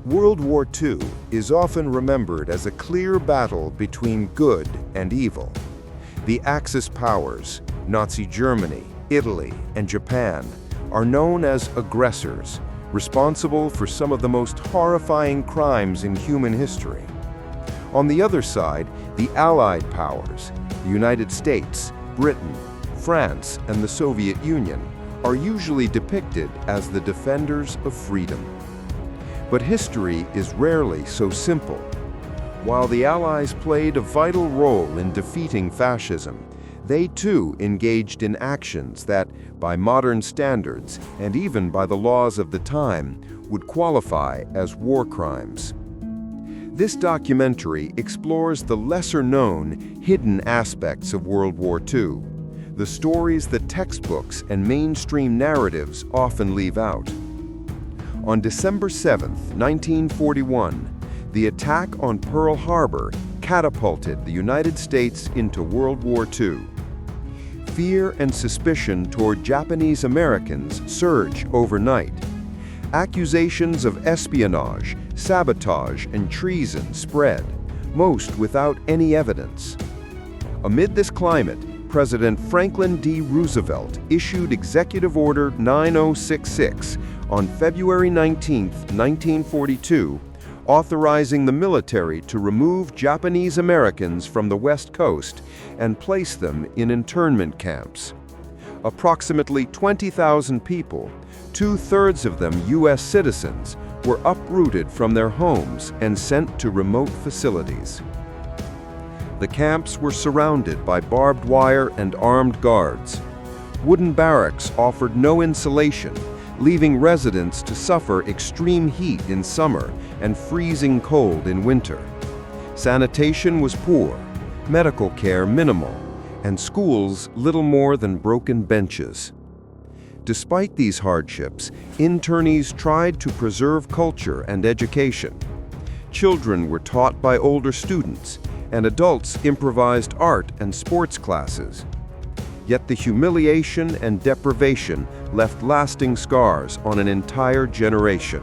World War II is often remembered as a clear battle between good and evil. The Axis powers, Nazi Germany, Italy, and Japan, are known as aggressors, responsible for some of the most horrifying crimes in human history. On the other side, the Allied powers, the United States, Britain, France, and the Soviet Union, are usually depicted as the defenders of freedom. But history is rarely so simple. While the Allies played a vital role in defeating fascism, they too engaged in actions that, by modern standards and even by the laws of the time, would qualify as war crimes. This documentary explores the lesser-known, hidden aspects of World War II, the stories that textbooks and mainstream narratives often leave out. On December 7, 1941, the attack on Pearl Harbor catapulted the United States into World War II. Fear and suspicion toward Japanese Americans surged overnight. Accusations of espionage, sabotage, and treason spread, most without any evidence. Amid this climate, President Franklin D. Roosevelt issued Executive Order 9066 on February 19, 1942, authorizing the military to remove Japanese Americans from the West Coast and place them in internment camps. Approximately 20,000 people, two-thirds of them U.S. citizens, were uprooted from their homes and sent to remote facilities. The camps were surrounded by barbed wire and armed guards. Wooden barracks offered no insulation, leaving residents to suffer extreme heat in summer and freezing cold in winter. Sanitation was poor, medical care minimal, and schools little more than broken benches. Despite these hardships, internees tried to preserve culture and education. Children were taught by older students, and adults improvised art and sports classes. Yet the humiliation and deprivation left lasting scars on an entire generation.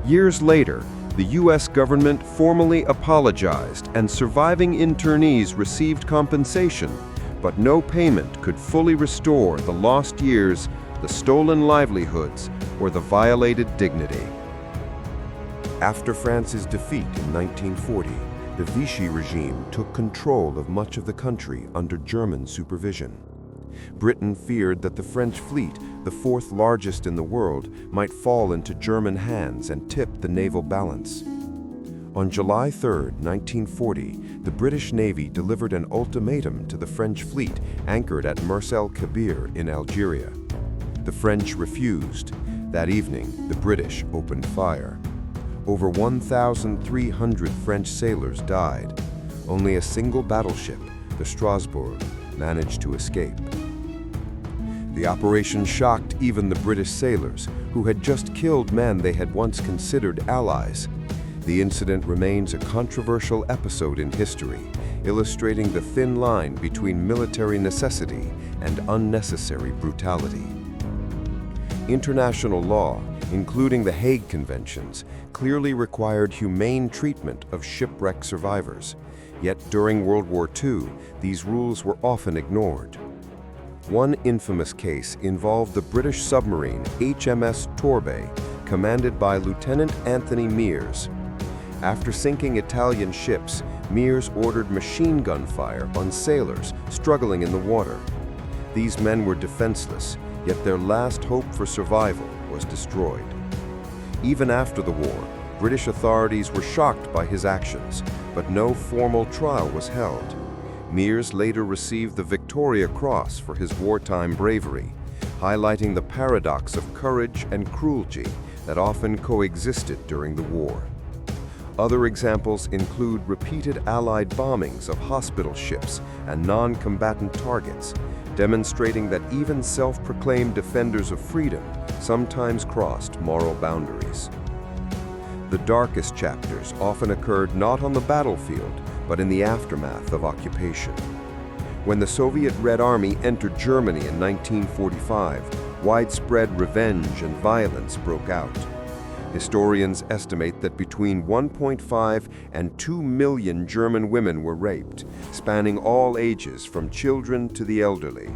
Years later, the U.S. government formally apologized and surviving internees received compensation, but no payment could fully restore the lost years, the stolen livelihoods, or the violated dignity. After France's defeat in 1940, the Vichy regime took control of much of the country under German supervision. Britain feared that the French fleet, the fourth largest in the world, might fall into German hands and tip the naval balance. On July 3, 1940, the British Navy delivered an ultimatum to the French fleet anchored at Mers-el-Kébir in Algeria. The French refused. That evening, the British opened fire. Over 1,300 French sailors died. Only a single battleship, the Strasbourg, managed to escape. The operation shocked even the British sailors, who had just killed men they had once considered allies. The incident remains a controversial episode in history, illustrating the thin line between military necessity and unnecessary brutality. International law, including the Hague Conventions, clearly required humane treatment of shipwreck survivors. Yet during World War II, these rules were often ignored. One infamous case involved the British submarine HMS Torbay, commanded by Lieutenant Anthony Mers. After sinking Italian ships, Mers ordered machine gun fire on sailors struggling in the water. These men were defenseless, yet their last hope for survival was destroyed. Even after the war, British authorities were shocked by his actions, but no formal trial was held. Mers later received the Victoria Cross for his wartime bravery, highlighting the paradox of courage and cruelty that often coexisted during the war. Other examples include repeated Allied bombings of hospital ships and non-combatant targets, demonstrating that even self-proclaimed defenders of freedom sometimes crossed moral boundaries. The darkest chapters often occurred not on the battlefield, but in the aftermath of occupation. When the Soviet Red Army entered Germany in 1945, widespread revenge and violence broke out. Historians estimate that between 1.5 and 2 million German women were raped, spanning all ages from children to the elderly.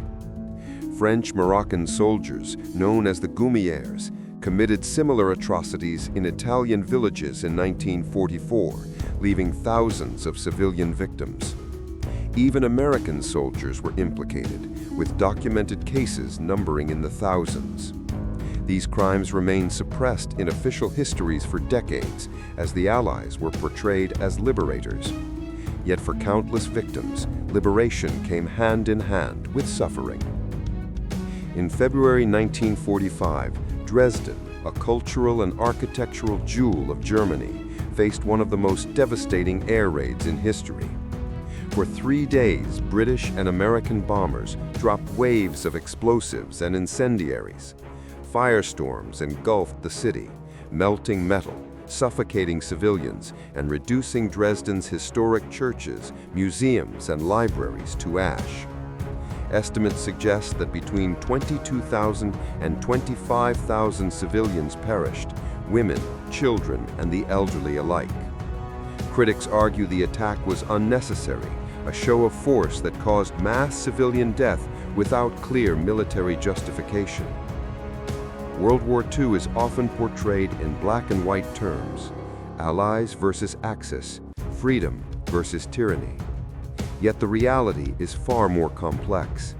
French-Moroccan soldiers, known as the Goumiers, committed similar atrocities in Italian villages in 1944, leaving thousands of civilian victims. Even American soldiers were implicated, with documented cases numbering in the thousands. These crimes remained suppressed in official histories for decades, as the Allies were portrayed as liberators. Yet for countless victims, liberation came hand in hand with suffering. In February 1945, Dresden, a cultural and architectural jewel of Germany, faced one of the most devastating air raids in history. For 3 days, British and American bombers dropped waves of explosives and incendiaries. Firestorms engulfed the city, melting metal, suffocating civilians, and reducing Dresden's historic churches, museums, and libraries to ash. Estimates suggest that between 22,000 and 25,000 civilians perished, women, children, and the elderly alike. Critics argue the attack was unnecessary, a show of force that caused mass civilian death without clear military justification. World War II is often portrayed in black and white terms: Allies versus Axis, freedom versus tyranny. Yet the reality is far more complex.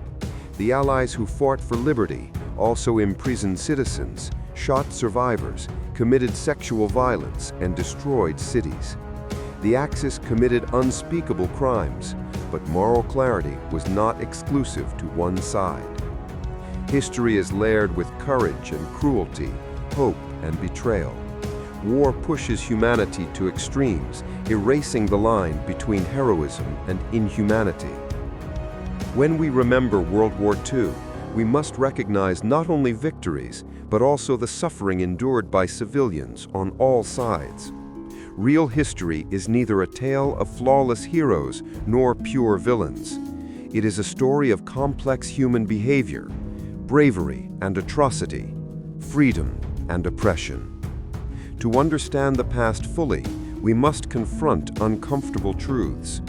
The Allies who fought for liberty also imprisoned citizens, shot survivors, committed sexual violence, and destroyed cities. The Axis committed unspeakable crimes, but moral clarity was not exclusive to one side. History is layered with courage and cruelty, hope and betrayal. War pushes humanity to extremes, erasing the line between heroism and inhumanity. When we remember World War II, we must recognize not only victories, but also the suffering endured by civilians on all sides. Real history is neither a tale of flawless heroes nor pure villains. It is a story of complex human behavior, bravery and atrocity, freedom and oppression. To understand the past fully, we must confront uncomfortable truths.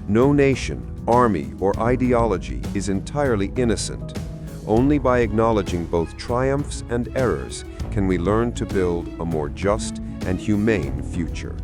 No nation, army, or ideology is entirely innocent. Only by acknowledging both triumphs and errors can we learn to build a more just and humane future.